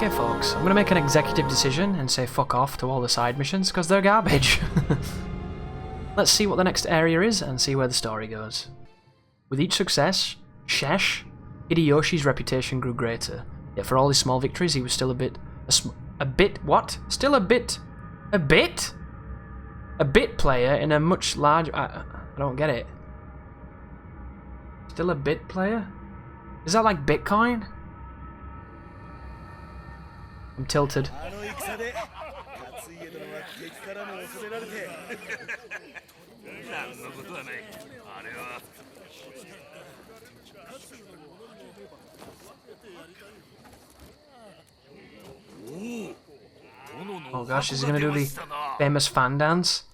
Okay, folks, I'm going to make an executive decision and say fuck off to all the side missions because they're garbage. Let's see what the next area is and see where the story goes. With each success, Hideyoshi's reputation grew greater. Yet for all his small victories, he was still a bit player in a much larger... I don't get it. Still a bit player? Is that like Bitcoin? I'm tilted. Oh gosh, is he gonna do the famous fan dance?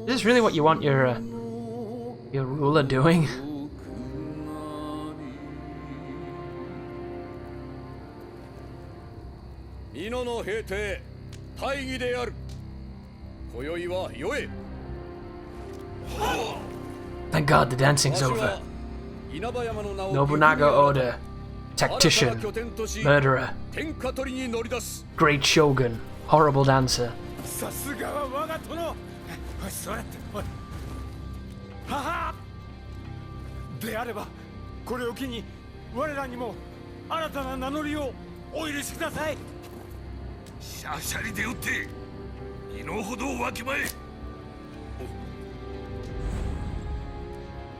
Is this really what you want your ruler doing? Thank God the dancing's over. Nobunaga Oda, tactician, murderer, great shogun, horrible dancer.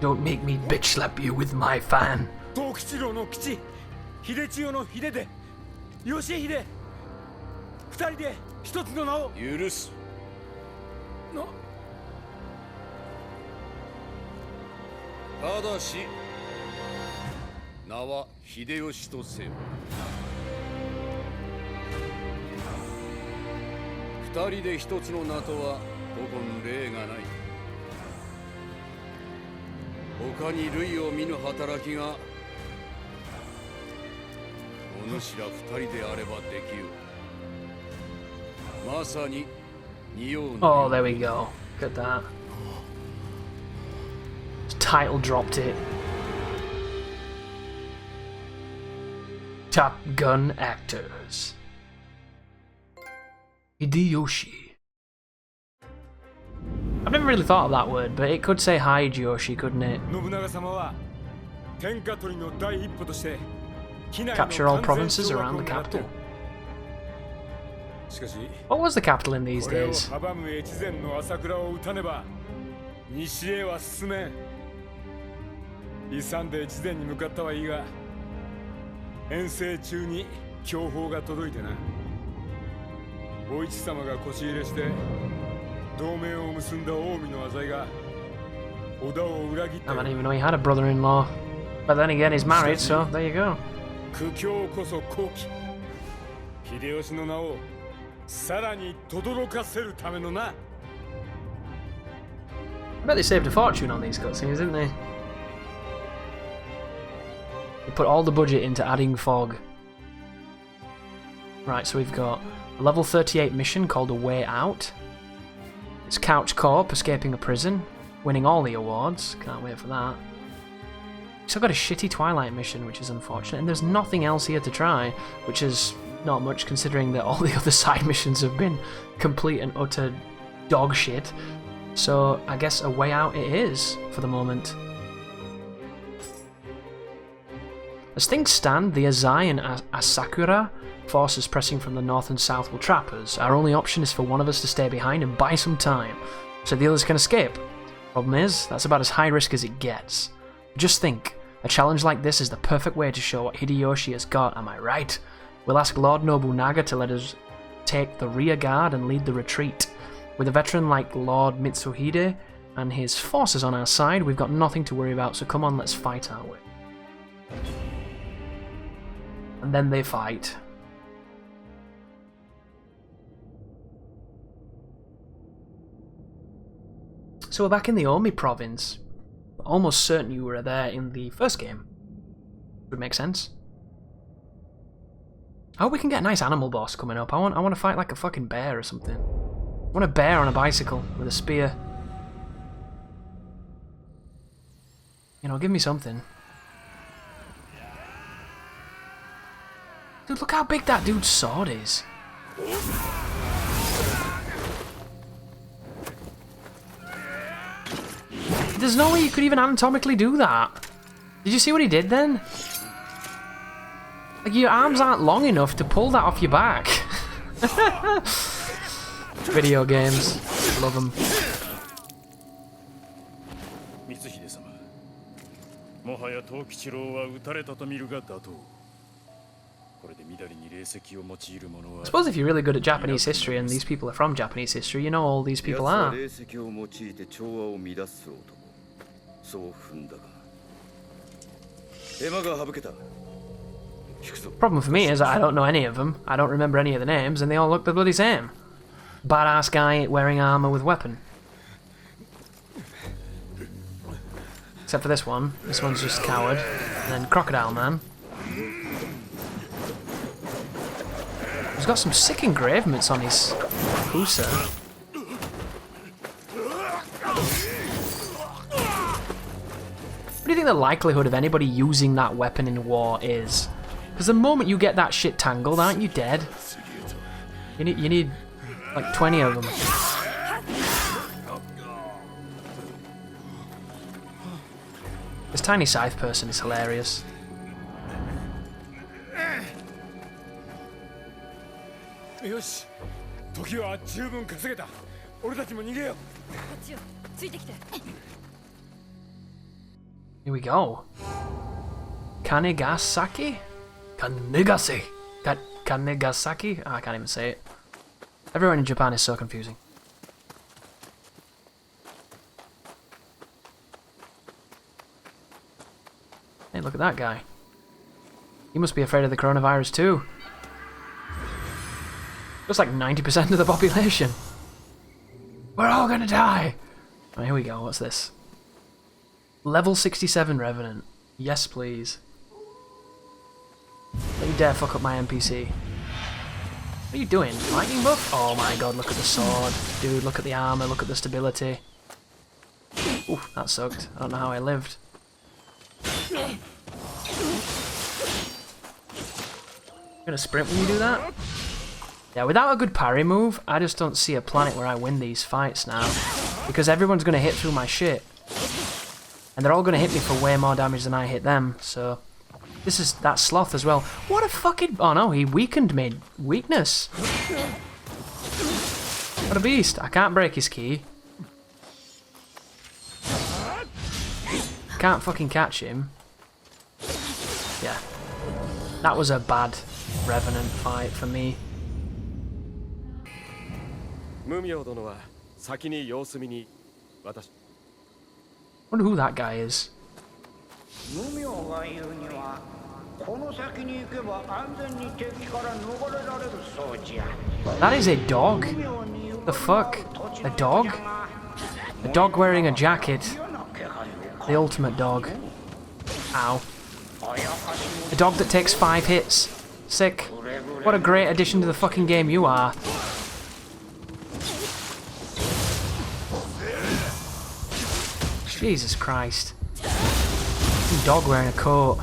Don't make me bitch slap you with my fan. Oh, there we go. Look at that. Title dropped it. Top Gun actors. Hideyoshi. I've never really thought of that word, but it could say Hideyoshi, couldn't it? Capture all provinces around the capital. What was the capital in these days? I didn't even know he had a brother-in-law. But then again, he's married, so there you go. I bet they saved a fortune on these cutscenes, didn't they? They put all the budget into adding fog. Right, so we've got a level 38 mission called A Way Out. It's Couch Co-op, escaping a prison, winning all the awards. Can't wait for that. Still got a shitty Twilight mission, which is unfortunate, and there's nothing else here to try, which is not much considering that all the other side missions have been complete and utter dog shit. So I guess A Way Out it is for the moment. As things stand, the Azai and Asakura forces pressing from the north and south will trap us. Our only option is for one of us to stay behind and buy some time, so the others can escape. Problem is, that's about as high risk as it gets. Just think, a challenge like this is the perfect way to show what Hideyoshi has got, am I right? We'll ask Lord Nobunaga to let us take the rear guard and lead the retreat. With a veteran like Lord Mitsuhide and his forces on our side, we've got nothing to worry about, so come on, let's fight our way. And then they fight. So we're back in the Omi province. Almost certain you were there in the first game. Would make sense. I hope we can get a nice animal boss coming up. I want to fight like a fucking bear or something. I want a bear on a bicycle with a spear. You know, give me something. Dude, look how big that dude's sword is. There's no way you could even anatomically do that. Did you see what he did then? Like, your arms aren't long enough to pull that off your back. Video games. Love them. I suppose if you're really good at Japanese history and these people are from Japanese history, you know all these people are. Problem for me is I don't know any of them, I don't remember any of the names, and they all look the bloody same. Badass guy wearing armor with weapon. Except for this one. This one's just coward. And then Crocodile Man. He's got some sick engravements on his Husa. What do you think the likelihood of anybody using that weapon in war is? Because the moment you get that shit tangled, aren't you dead? You need like 20 of them. This tiny scythe person is hilarious. Here we go. Kanegasaki? Kanegasaki? Kanegasaki? Oh, I can't even say it. Everyone in Japan is so confusing. Hey, look at that guy. He must be afraid of the coronavirus too. Just like 90% of the population. We're all gonna die! Right, here we go, what's this? Level 67 Revenant. Yes, please. Don't you dare fuck up my NPC. What are you doing? Lightning buff? Oh my god, look at the sword. Dude, look at the armor, look at the stability. Oof, that sucked. I don't know how I lived. You're gonna sprint when you do that? Yeah, without a good parry move, I just don't see a planet where I win these fights now. Because everyone's gonna hit through my shit. And they're all gonna hit me for way more damage than I hit them, so... This is that sloth as well. What a fucking... Oh no, he weakened me. Weakness. What a beast. I can't break his key. Can't fucking catch him. Yeah. That was a bad Revenant fight for me. Wonder who that guy is. That is a dog. The fuck? A dog? A dog wearing a jacket. The ultimate dog. Ow. A dog that takes 5 hits. Sick. What a great addition to the fucking game you are. Jesus Christ. Dog wearing a coat.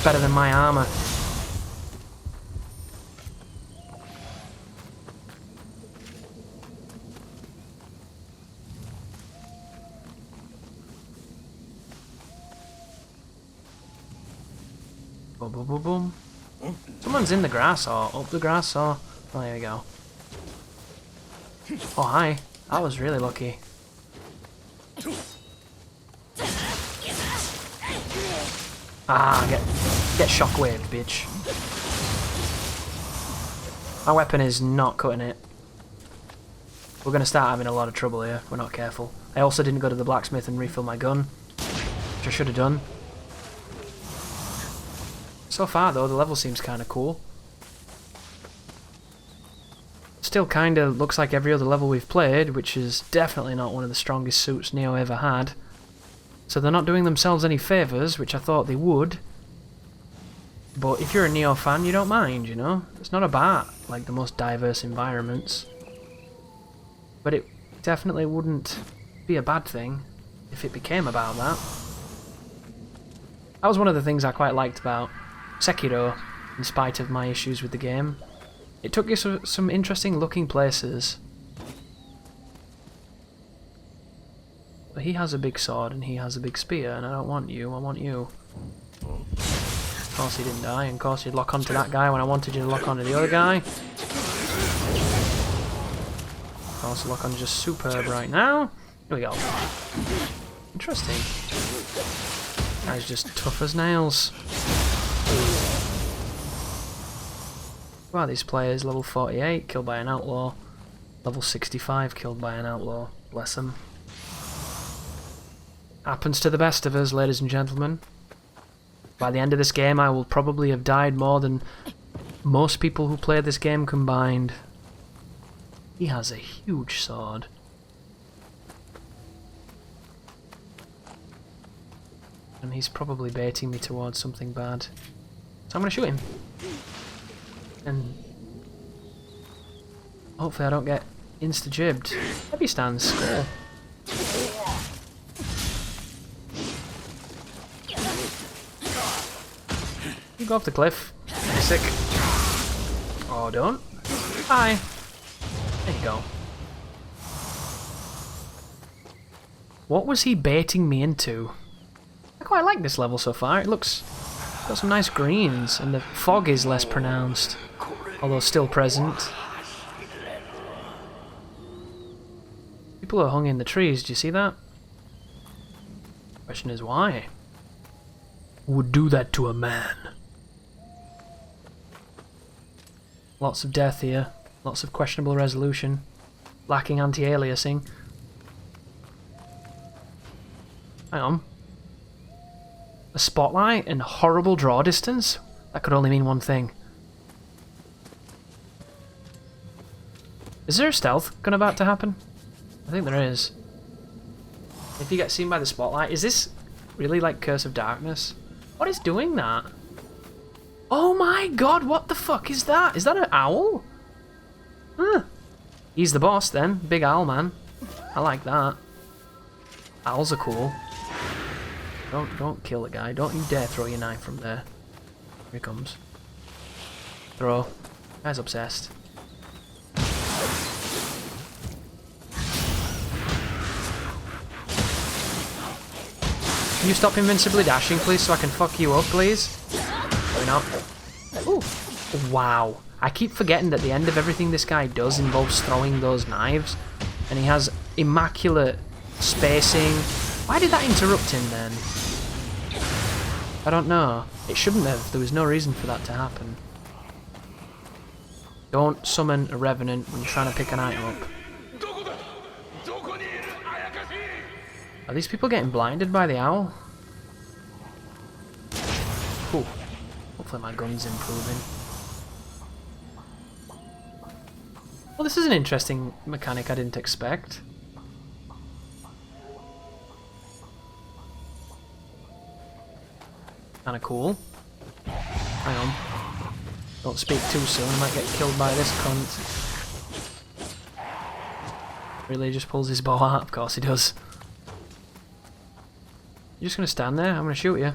Better than my armor. Boom, boom, boom, boom. Someone's in the grass or up the grass or... Oh, there we go. Oh, hi. I was really lucky. Ah, get shockwaved, bitch. My weapon is not cutting it. We're gonna start having a lot of trouble here if we're not careful. I also didn't go to the blacksmith and refill my gun, which I should have done. So far though, the level seems kind of cool. still kind of looks like every other level we've played, which is definitely not one of the strongest suits Nioh ever had. So they're not doing themselves any favours, which I thought they would. But if you're a Nioh fan, you don't mind, you know? It's not about, like, the most diverse environments. But it definitely wouldn't be a bad thing if it became about that. That was one of the things I quite liked about Sekiro, in spite of my issues with the game. It took you to some interesting looking places. But he has a big sword and he has a big spear, and I don't want you, I want you. Of course he didn't die, and of course you'd lock onto that guy when I wanted you to lock onto the other guy. Of course lock on just superb right now. Here we go. Interesting. Guy's just tough as nails. Wow, these players, level 48, killed by an outlaw. Level 65, killed by an outlaw. Bless them. Happens to the best of us, ladies and gentlemen. By the end of this game, I will probably have died more than most people who play this game combined. He has a huge sword. And he's probably baiting me towards something bad. So I'm going to shoot him. And hopefully I don't get insta-jibbed. Heavy stance, skull. You go off the cliff. Sick. Oh, don't. Bye. There you go. What was he baiting me into? I quite like this level so far. It looks... got some nice greens, and the fog is less pronounced, although still present. People are hung in the trees, do you see that? Question is why? Who would do that to a man? Lots of death here, lots of questionable resolution, lacking anti-aliasing. Hang on. A spotlight and horrible draw distance? That could only mean one thing. Is there a stealth gun about to happen? I think there is. If you get seen by the spotlight, is this really like Curse of Darkness? What is doing that? Oh my god, what the fuck is that? Is that an owl? Huh. He's the boss then. Big owl man. I like that. Owls are cool. Don't kill the guy. Don't you dare throw your knife from there. Here he comes. Throw. Guy's obsessed. Can you stop invincibly dashing, please, so I can fuck you up, please? Maybe not. Ooh. Wow. I keep forgetting that the end of everything this guy does involves throwing those knives. And he has immaculate spacing. Why did that interrupt him then? I don't know. It shouldn't have. There was no reason for that to happen. Don't summon a revenant when you're trying to pick an item up. Are these people getting blinded by the owl? Cool. Hopefully my gun's improving. Well, this is an interesting mechanic I didn't expect. Kinda cool. Hang on. Don't speak too soon, I might get killed by this cunt. Really just pulls his bow out? Of course he does. You're just gonna stand there? I'm gonna shoot you.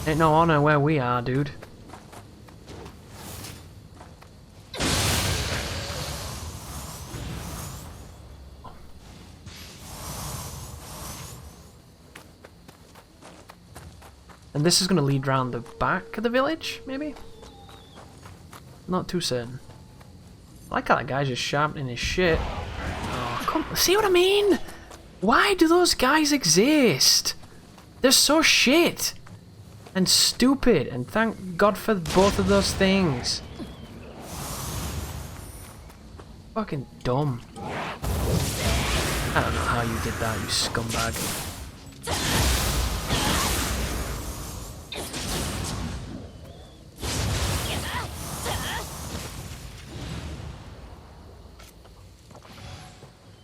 Ain't no honor where we are, dude. And this is going to lead round the back of the village, maybe? Not too certain. I like how that guy's just sharpening his shit. Oh, come, see what I mean? Why do those guys exist? They're so shit. And stupid. And thank God for both of those things. Fucking dumb. I don't know how you did that, you scumbag.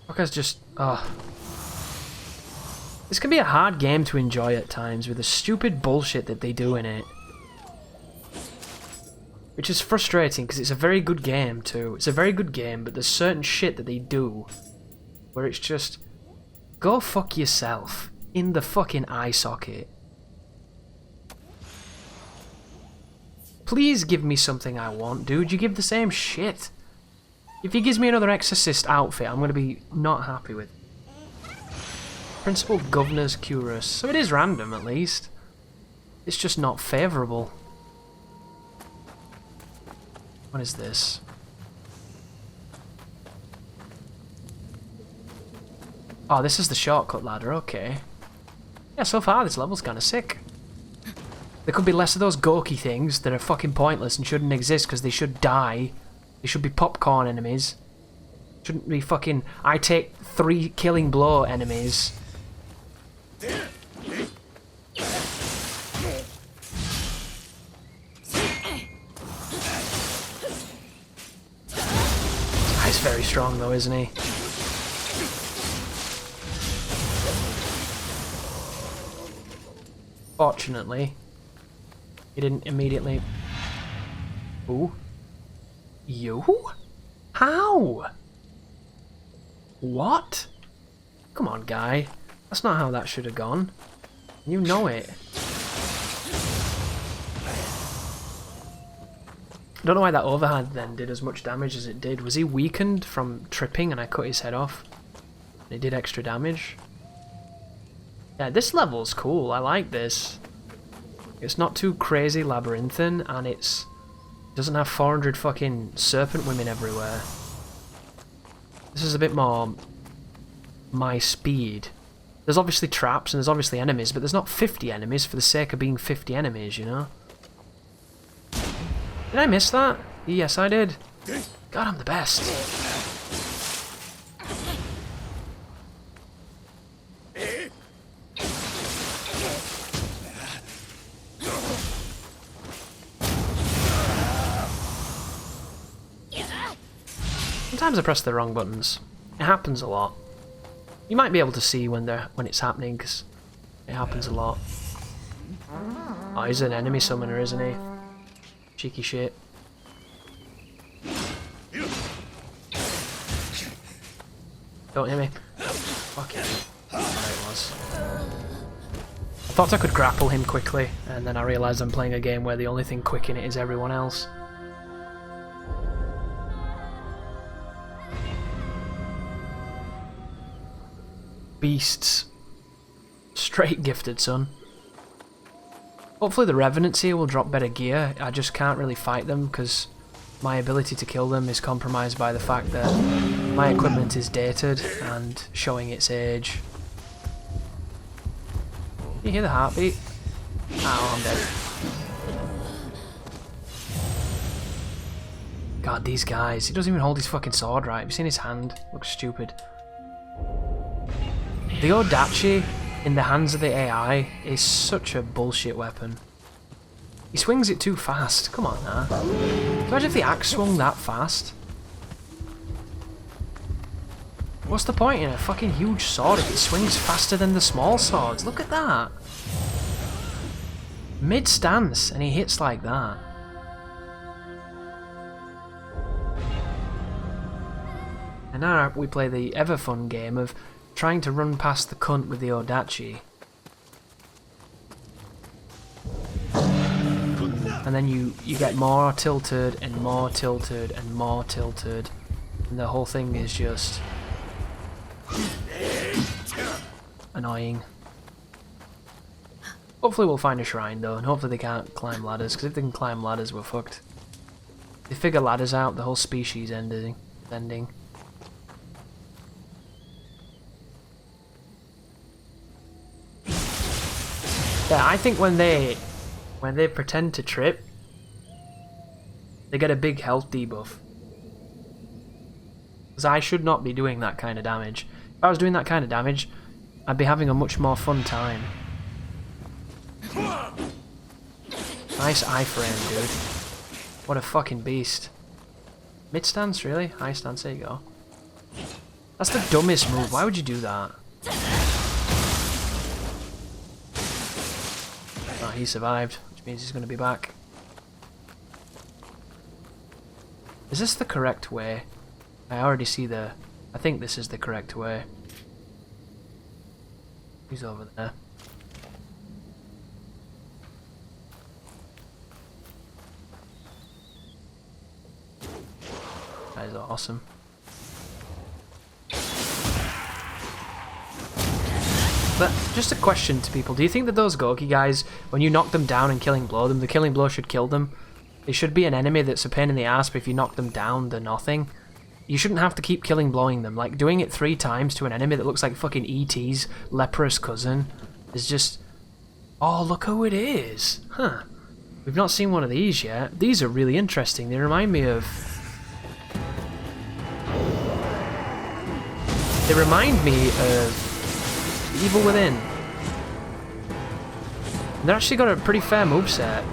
Fucker's just... oh. This can be a hard game to enjoy at times with the stupid bullshit that they do in it. Which is frustrating because it's a very good game too. It's a very good game, but there's certain shit that they do where it's just... go fuck yourself in the fucking eye socket. Please give me something I want, dude. You give the same shit. If he gives me another Exorcist outfit, I'm going to be not happy with it. Principal Governor's Curus. So it is random, at least. It's just not favourable. What is this? Oh, this is the shortcut ladder, okay. Yeah, so far this level's kind of sick. There could be less of those Gorky things that are fucking pointless and shouldn't exist because they should die. They should be popcorn enemies. Shouldn't be fucking I take 3 killing blow enemies. He's very strong though, isn't he? Fortunately, he didn't immediately... Ooh. You? How? What? Come on, guy. That's not how that should have gone. You know it. I don't know why that overhand then did as much damage as it did. Was he weakened from tripping and I cut his head off? And it did extra damage? Yeah, this level's cool. I like this. It's not too crazy labyrinthine, and it doesn't have 400 fucking serpent women everywhere. This is a bit more my speed. There's obviously traps and there's obviously enemies, but there's not 50 enemies for the sake of being 50 enemies, you know? Did I miss that? Yes, I did. God, I'm the best. Sometimes I press the wrong buttons. It happens a lot. You might be able to see when it's happening, because it happens a lot. Oh, he's an enemy summoner, isn't he? Cheeky shit. Don't hit me. Fuck it. There it was. I thought I could grapple him quickly, and then I realised I'm playing a game where the only thing quick in it is everyone else. Beasts. Straight gifted, son. Hopefully the Revenants here will drop better gear. I just can't really fight them because my ability to kill them is compromised by the fact that my equipment is dated and showing its age. You hear the heartbeat? Ow, I'm dead. God, these guys. He doesn't even hold his fucking sword right. Have you seen his hand? Looks stupid. The Odachi in the hands of the AI is such a bullshit weapon. He swings it too fast. Come on now. Imagine if the axe swung that fast. What's the point in a fucking huge sword if it swings faster than the small swords? Look at that. Mid-stance and he hits like that. And now we play the ever fun game of trying to run past the cunt with the Odachi. And then you get more tilted and more tilted and more tilted. And the whole thing is just annoying. Hopefully we'll find a shrine though, and hopefully they can't climb ladders, because if they can climb ladders we're fucked. If they figure ladders out, the whole species ending. Yeah, I think when they pretend to trip, they get a big health debuff. Because I should not be doing that kind of damage. If I was doing that kind of damage, I'd be having a much more fun time. Nice iframe, dude. What a fucking beast. Mid stance, really? High stance, there you go. That's the dumbest move. Why would you do that? Oh, he survived, which means he's going to be back. Is this the correct way? I already see the... I think this is the correct way. He's over there. That is awesome. But just a question to people. Do you think that those Goki guys, when you knock them down and killing blow them, the killing blow should kill them? They should be an enemy that's a pain in the ass, but if you knock them down, they're nothing. You shouldn't have to keep killing blowing them. Like, doing it 3 times to an enemy that looks like fucking E.T.'s leprous cousin is just... Oh, look who it is! Huh. We've not seen one of these yet. These are really interesting. They remind me of... They remind me of Evil Within. And they've actually got a pretty fair moveset.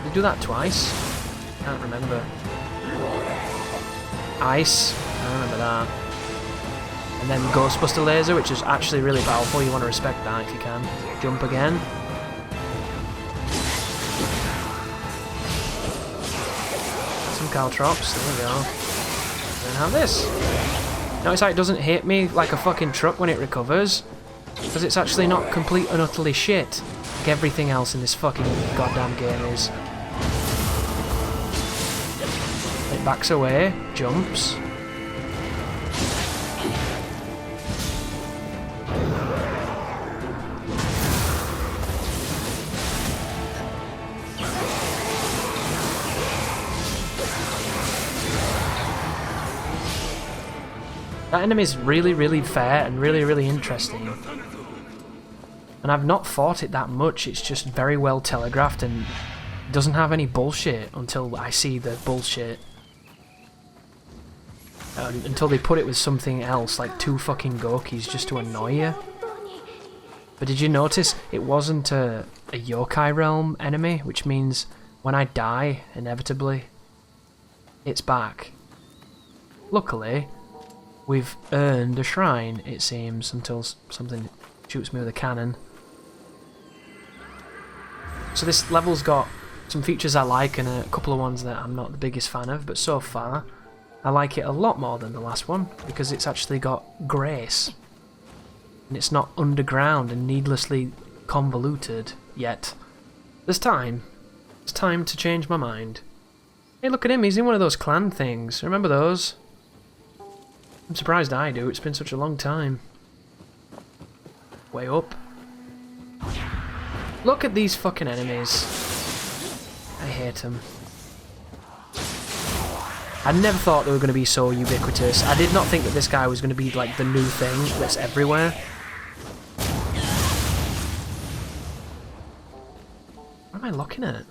They do that twice. Can't remember. Ice. I remember that. And then Ghostbuster Laser, which is actually really powerful. You want to respect that if you can. Jump again. Some Caltrops. There we go. And have this. Notice how it doesn't hit me like a fucking truck when it recovers. Because it's actually not complete and utterly shit. Like everything else in this fucking goddamn game is. It backs away, jumps. That enemy is really, really fair and really, really interesting. And I've not fought it that much, it's just very well telegraphed and doesn't have any bullshit until I see the bullshit. Until they put it with something else, like 2 fucking Gokis just to annoy you. But did you notice it wasn't a Yokai Realm enemy, which means when I die, inevitably, it's back. Luckily, we've earned a shrine, it seems, until something shoots me with a cannon. So this level's got some features I like and a couple of ones that I'm not the biggest fan of, but so far I like it a lot more than the last one because it's actually got grace. And it's not underground and needlessly convoluted yet. There's time. It's time to change my mind. Hey, look at him, he's in one of those clan things. Remember those? I'm surprised I do, it's been such a long time. Way up. Look at these fucking enemies. I hate them. I never thought they were going to be so ubiquitous. I did not think that this guy was going to be like the new thing that's everywhere. What am I looking at?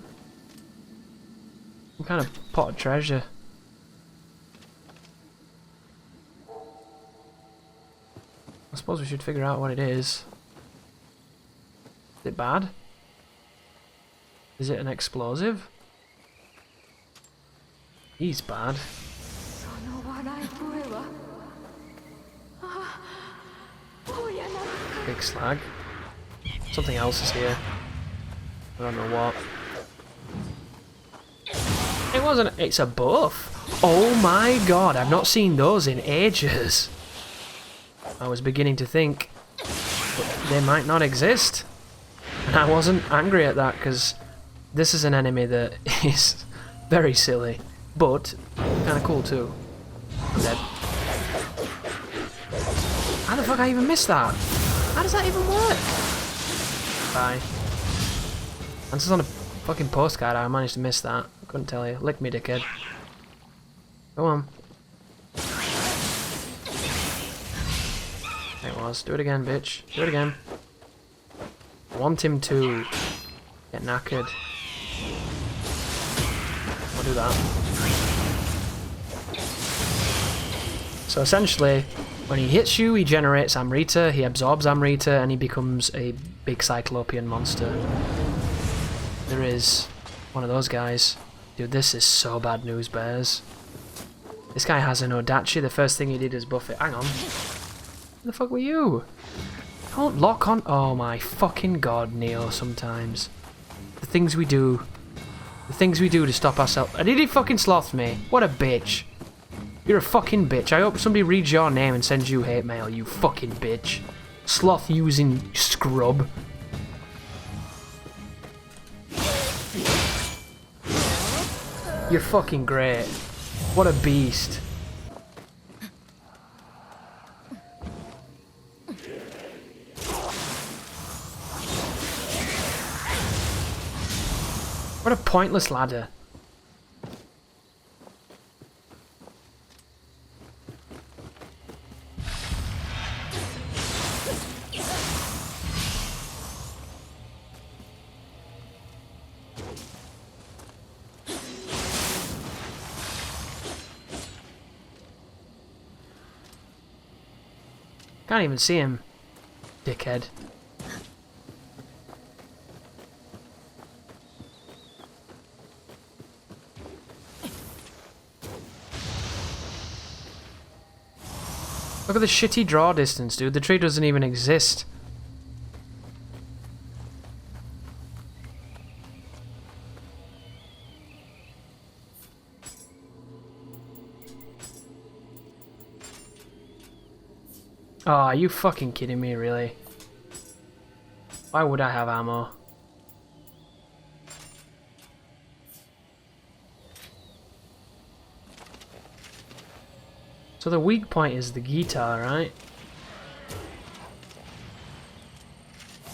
Some kind of pot of treasure. I suppose we should figure out what it is. Is it bad? Is it an explosive? He's bad. Big slag. Something else is here. I don't know what. It wasn't. It's a buff. Oh my god, I've not seen those in ages. I was beginning to think they might not exist. And I wasn't angry at that because this is an enemy that is very silly, but kind of cool too. I'm dead. How the fuck I even missed that? How does that even work? Bye. And this is on a fucking postcard, I managed to miss that. I couldn't tell you. Lick me, dickhead. Go on. There it was. Do it again, bitch. Do it again. I want him to get knackered. I'll do that. So essentially, when he hits you, he generates Amrita, he absorbs Amrita, and he becomes a big Cyclopean monster. There is one of those guys. Dude, this is so bad news, bears. This guy has an Odachi. The first thing he did is buff it. Hang on. Where the fuck were you? Don't lock on. Oh my fucking god, Nioh, sometimes. The things we do. The things we do to stop ourselves. Did he fucking sloth me? What a bitch. You're a fucking bitch. I hope somebody reads your name and sends you hate mail, you fucking bitch. Sloth using scrub. You're fucking great. What a beast. What a pointless ladder. Can't even see him, dickhead. Look at the shitty draw distance, dude. The tree doesn't even exist. Oh, are you fucking kidding me, really? Why would I have ammo? So the weak point is the guitar, right?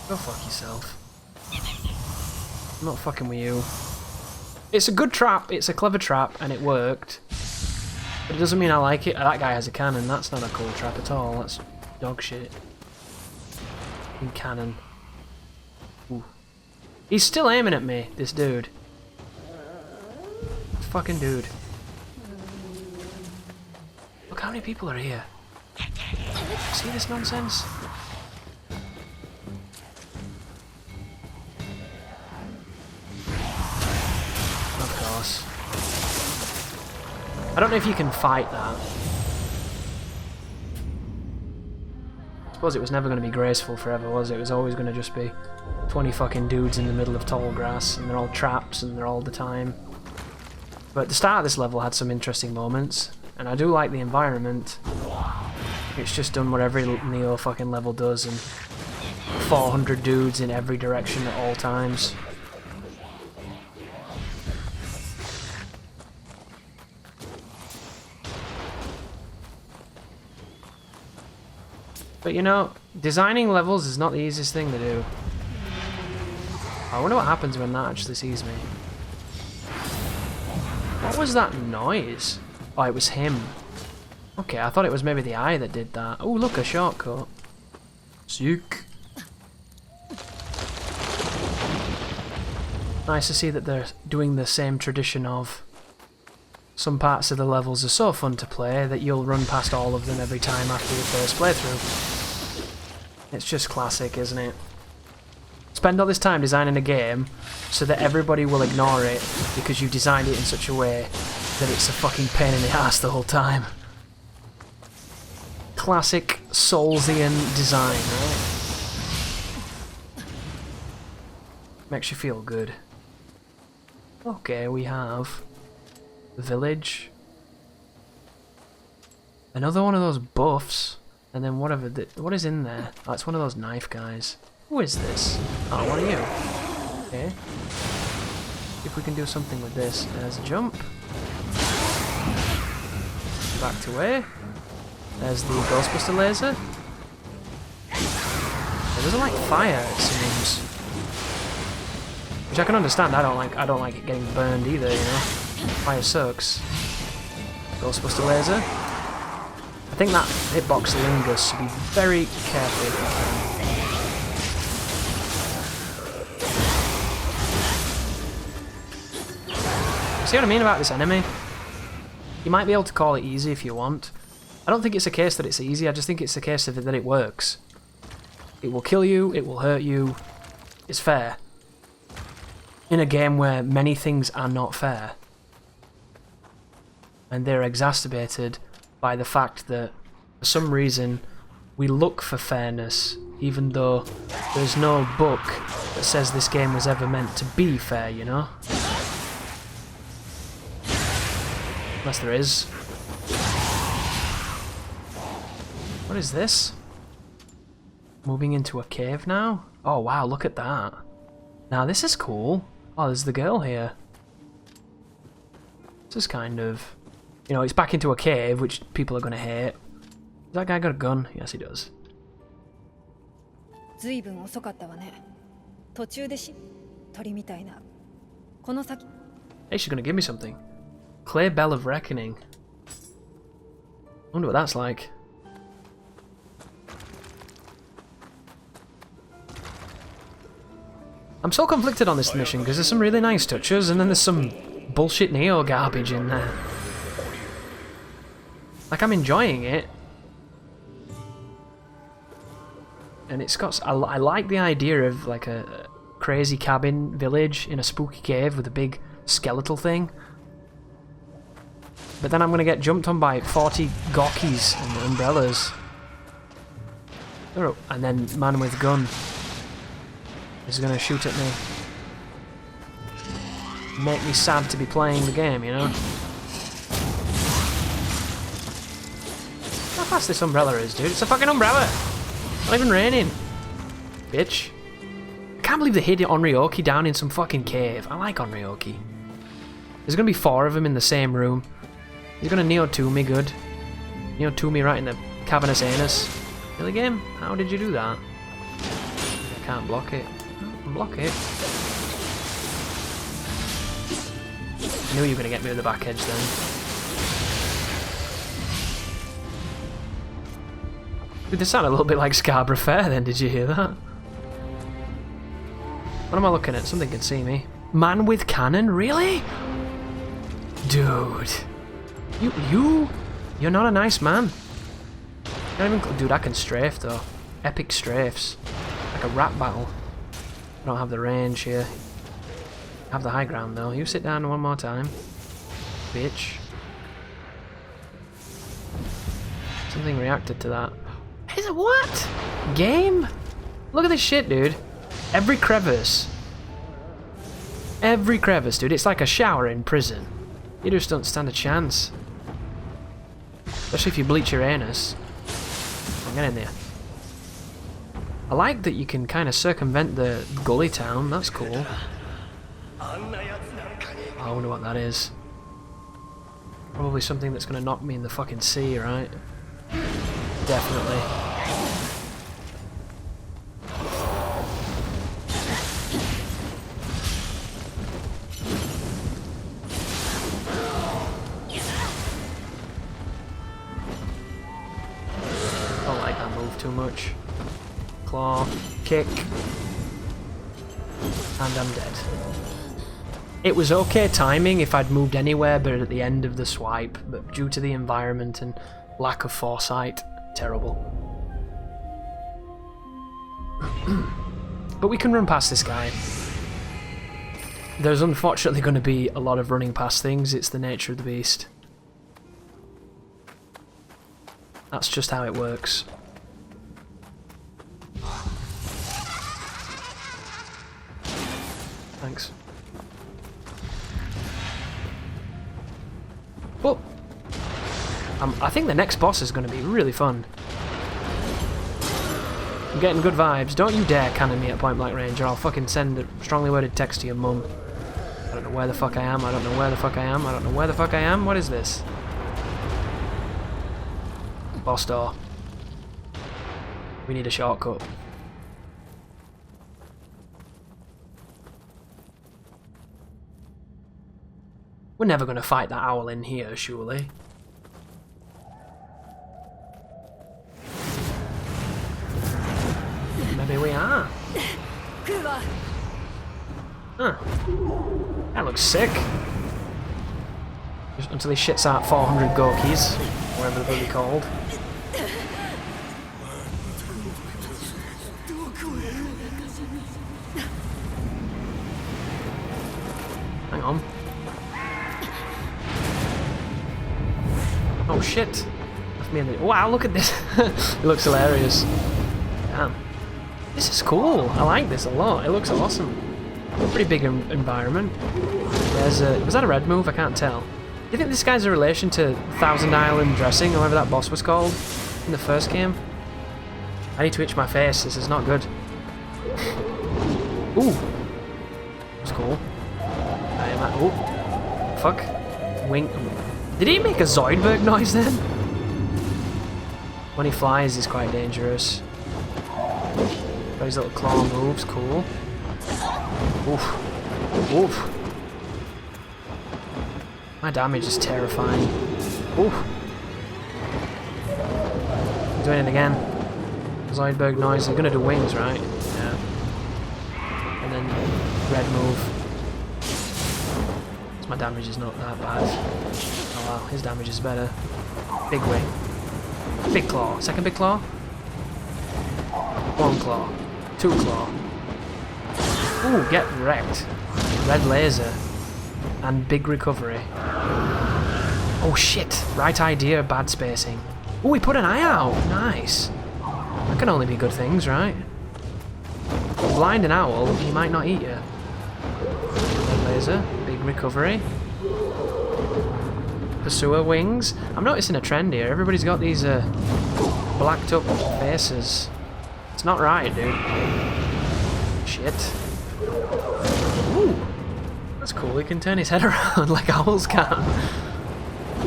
Go fuck yourself. I'm not fucking with you. It's a good trap, it's a clever trap, and it worked. But it doesn't mean I like it. That guy has a cannon, that's not a cool trap at all, that's dog shit. In cannon. Ooh. He's still aiming at me, this dude. This fucking dude. Look how many people are here. See this nonsense? Of course. I don't know if you can fight that. I suppose it was never going to be graceful forever, was it? It was always going to just be 20 fucking dudes in the middle of tall grass, and they're all traps, and they're all the time. But the start of this level had some interesting moments, and I do like the environment. It's just done what every Nioh fucking level does, and 400 dudes in every direction at all times. But you know, designing levels is not the easiest thing to do. I wonder what happens when that actually sees me. What was that noise? Oh, it was him. Okay, I thought it was maybe the eye that did that. Oh, look, a shortcut. Sick. Nice to see that they're doing the same tradition of some parts of the levels are so fun to play that you'll run past all of them every time after your first playthrough. It's just classic, isn't it? Spend all this time designing a game so that everybody will ignore it because you designed it in such a way that it's a fucking pain in the ass the whole time. Classic Soulsian design, right? Makes you feel good. Okay, we have the village. Another one of those buffs. And then whatever, what is in there? Oh, it's one of those knife guys. Who is this? Oh, what are you? Okay. See if we can do something with this. There's a jump. Back to where? There's the Ghostbuster laser. It doesn't like fire, it seems. Which I can understand. I don't like it getting burned either, you know. Fire sucks. Ghostbuster laser. I think that hitbox lingers, so be very careful. See what I mean about this enemy? You might be able to call it easy if you want. I don't think it's a case that it's easy, I just think it's a case of that it works. It will kill you, it will hurt you. It's fair. In a game where many things are not fair. And they're exacerbated by the fact that, for some reason, we look for fairness, even though there's no book that says this game was ever meant to be fair, you know? Unless there is. What is this? Moving into a cave now? Oh wow, look at that. Now this is cool. Oh, there's the girl here. This is kind of... You know, it's back into a cave, which people are going to hate. Has that guy got a gun? Yes, he does. Hey, she's going to give me something. Clay Bell of Reckoning. I wonder what that's like. I'm so conflicted on this mission because there's some really nice touches and then there's some bullshit Nioh garbage in there. Like, I'm enjoying it. And it's got... I like the idea of like a crazy cabin village in a spooky cave with a big skeletal thing. But then I'm going to get jumped on by 40 gawkies and umbrellas. And then man with gun is going to shoot at me. Make me sad to be playing the game, you know? How fast this umbrella is, dude. It's a fucking umbrella! Not even raining. Bitch. I can't believe they hid Onryoki down in some fucking cave. I like Onryoki. There's going to be 4 of them in the same room. He's going to Nioh 2 me good. Nioh 2 me right in the cavernous anus. Really, game? How did you do that? I can't block it. Block it. I knew you were going to get me with the back edge then. Dude, this sounded a little bit like Scarborough Fair then, did you hear that? What am I looking at? Something can see me. Man with cannon? Really? Dude. You're not a nice man. Dude, I can strafe though. Epic strafes. Like a rap battle. I don't have the range here. I have the high ground though. You sit down one more time. Bitch. Something reacted to that. Is it what? Game? Look at this shit, dude. Every crevice. Every crevice, dude. It's like a shower in prison. You just don't stand a chance. Especially if you bleach your anus. I'll get in there. I like that you can kind of circumvent the gully town. That's cool. Oh, I wonder what that is. Probably something that's going to knock me in the fucking sea, right? Definitely. Don't like that move too much. Claw, kick, and I'm dead. It was okay timing if I'd moved anywhere but at the end of the swipe, but due to the environment and lack of foresight, terrible. But we can run past this guy. There's unfortunately going to be a lot of running past things. It's the nature of the beast. That's just how it works. Thanks. But I think the next boss is going to be really fun. I'm getting good vibes. Don't you dare cannon me at point blank range or I'll fucking send a strongly worded text to your mum. I don't know where the fuck I am. I don't know where the fuck I am. I don't know where the fuck I am. What is this? Boss door. We need a shortcut. We're never going to fight that owl in here, surely. Maybe we are. Huh. That looks sick. Just until he shits out 400 Gorkies, whatever they're really called. Hang on. shit. Left me in the... Wow, look at this. It looks hilarious. Damn. This is cool. I like this a lot. It looks awesome. Pretty big environment. There's a... Was that a red move? I can't tell. Do you think this guy's a relation to Thousand Island Dressing, or whatever that boss was called in the first game? I need to itch my face. This is not good. Ooh. That's cool. I am at... Oh. Fuck. Wink. Did he make a Zoidberg noise then? When he flies, he's quite dangerous. Got his little claw moves. Cool. Oof. Oof. My damage is terrifying. Oof. Doing it again. Zoidberg noise. They're gonna do wings, right? Yeah. And then red move. So my damage is not that bad. Oh wow, his damage is better. Big wing. Big claw. Second big claw. One claw. Two claw. Ooh, get wrecked. Red laser. And big recovery. Oh shit. Right idea, bad spacing. Ooh, he put an eye out. Nice. That can only be good things, right? Blind an owl, he might not eat you. Red laser. Big recovery. Pursuer wings. I'm noticing a trend here. Everybody's got these blacked up faces. It's not right, dude. Shit. Ooh. That's cool. He can turn his head around like owls can.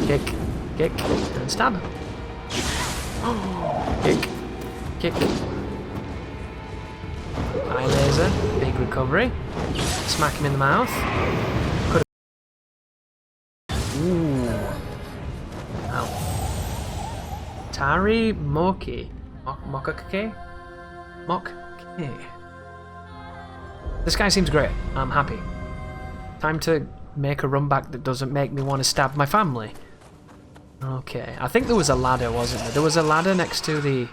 Kick. Kick. And stab. Kick. Kick. Eye laser. Big recovery. Smack him in the mouth. Ooh. Ow. Tari Moki. Mokake? Mokake. This guy seems great. I'm happy. Time to make a run back that doesn't make me want to stab my family. Okay. I think there was a ladder, wasn't there? There was a ladder next to the...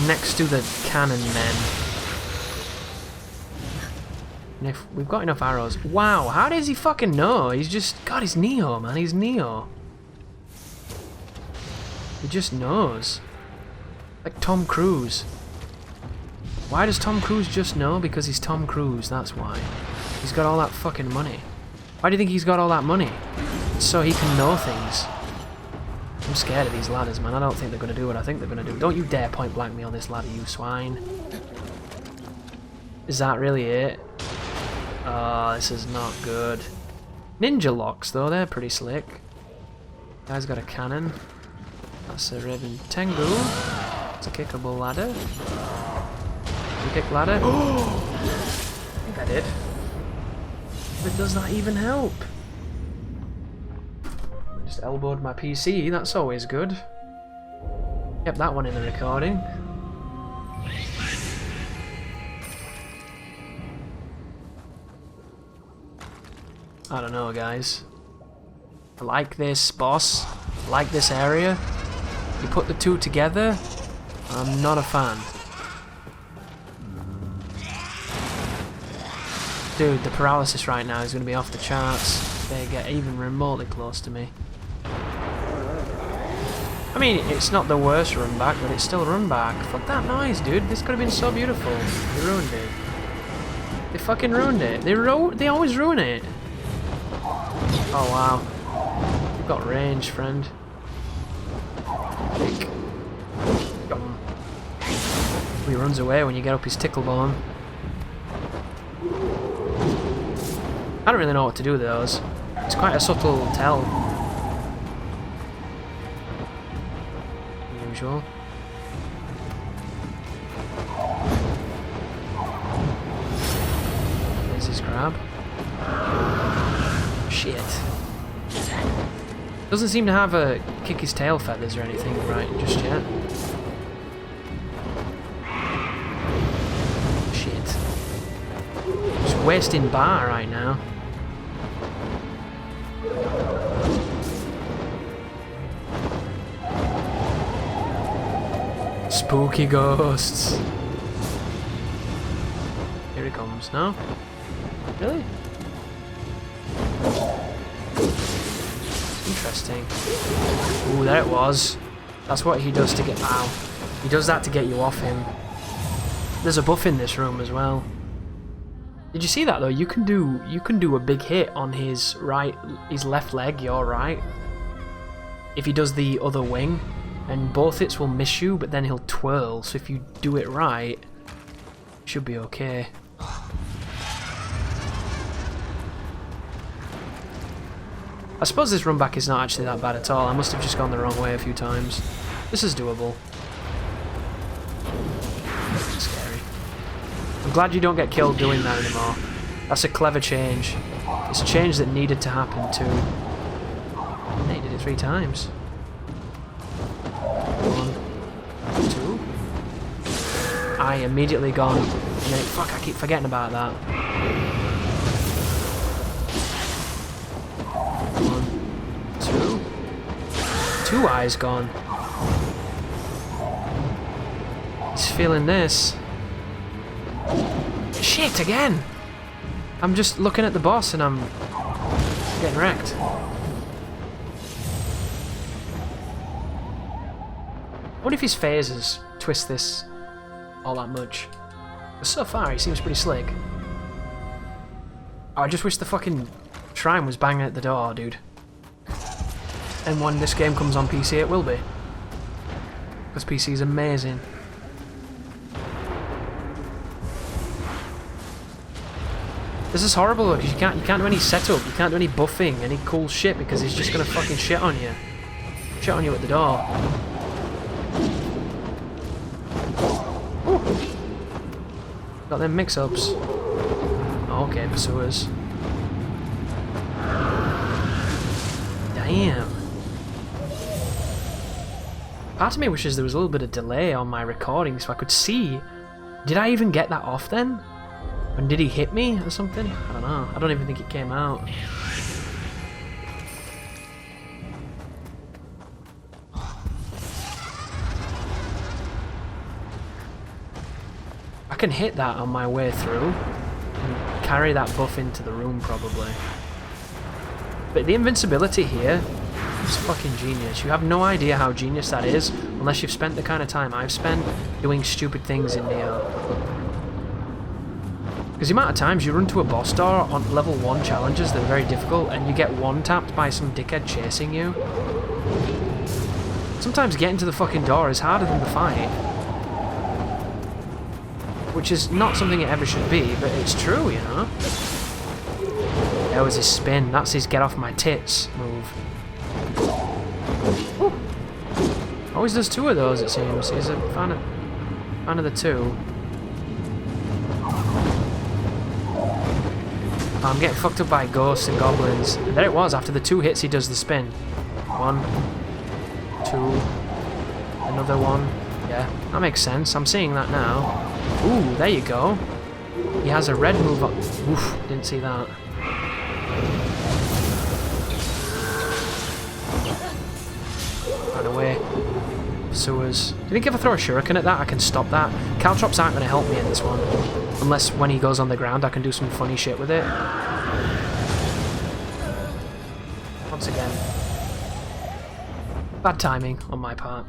Next to the cannon men. And if we've got enough arrows... Wow, how does he fucking know? He's just... God, he's Nioh, man. He's Nioh. He just knows. Like Tom Cruise. Why does Tom Cruise just know? Because he's Tom Cruise, that's why. He's got all that fucking money. Why do you think he's got all that money? So he can know things. I'm scared of these ladders, man. I don't think they're going to do what I think they're going to do. Don't you dare point blank me on this ladder, you swine. Is that really it? Oh, this is not good. Ninja locks, though. They're pretty slick. Guy's got a cannon. That's a Raven Tengu. It's a kickable ladder. You kick ladder? Oh! I think I did. But does that even help? I just elbowed my PC, that's always good. Kept that one in the recording. I don't know, guys. I like this boss. I like this area. You put the two together, I'm not a fan. Dude, the paralysis right now is going to be off the charts if they get even remotely close to me. I mean, it's not the worst run back, but it's still a run back. Fuck that noise, dude. This could have been so beautiful. They ruined it. They fucking ruined it. They always ruin it. Oh, wow. You've got range, friend. Kick. Got him. He runs away when you get up his tickle bone. I don't really know what to do with those. It's quite a subtle tell. Usual. There's his grab. Shit. Doesn't seem to have a kick his tail feathers or anything right just yet. Shit. Just wasting bar right now. Spooky ghosts. Here he comes, no? Really? interesting. Ooh, there it was. That's what he does to get... Ow. He does that to get you off him. There's a buff in this room as well. Did you see that though? You can do a big hit on his left leg, your right. If he does the other wing, and both hits will miss you, but then he'll twirl. So if you do it right, it should be okay. I suppose this run back is not actually that bad at all. I must have just gone the wrong way a few times. This is doable. Scary. I'm glad you don't get killed doing that anymore. That's a clever change. It's a change that needed to happen too. And he did it 3 times. 1, 2. I immediately gone. And then, fuck, I keep forgetting about that. 1, 2. 2 eyes gone. He's feeling this. Shit, again! I'm just looking at the boss and I'm getting wrecked. What if his phases twist this all that much? But so far, he seems pretty slick. Oh, I just wish the fucking shrine was banging at the door, dude. And when this game comes on PC, it will be. Because PC is amazing. This is horrible though, because you can't do any setup, you can't do any buffing, any cool shit, because he's just gonna fucking shit on you. Shit on you at the door. Ooh. Got them mix-ups. Okay, pursuers. Damn. Part of me wishes there was a little bit of delay on my recording so I could see. Did I even get that off then? And did he hit me or something? I don't know. I don't even think it came out. I can hit that on my way through and carry that buff into the room probably. But the invincibility here is fucking genius. You have no idea how genius that is unless you've spent the kind of time I've spent doing stupid things in Nioh. Because the amount of times you run to a boss door on level 1 challenges that are very difficult and you get one-tapped by some dickhead chasing you. Sometimes getting to the fucking door is harder than the fight. Which is not something it ever should be, but it's true, you know? There was his spin, that's his get off my tits move. Woo. Always does 2 of those it seems, he's a fan of the 2. I'm getting fucked up by ghosts and goblins. And there it was, after the 2 hits he does the spin. 1, 2, another 1. Yeah, that makes sense, I'm seeing that now. Ooh, there you go. He has a red move up. Oof, didn't see that. Run away. Sewers. Do you think if I throw a shuriken at that I can stop that? Caltrops aren't going to help me in this one. Unless when he goes on the ground I can do some funny shit with it. Once again. Bad timing on my part.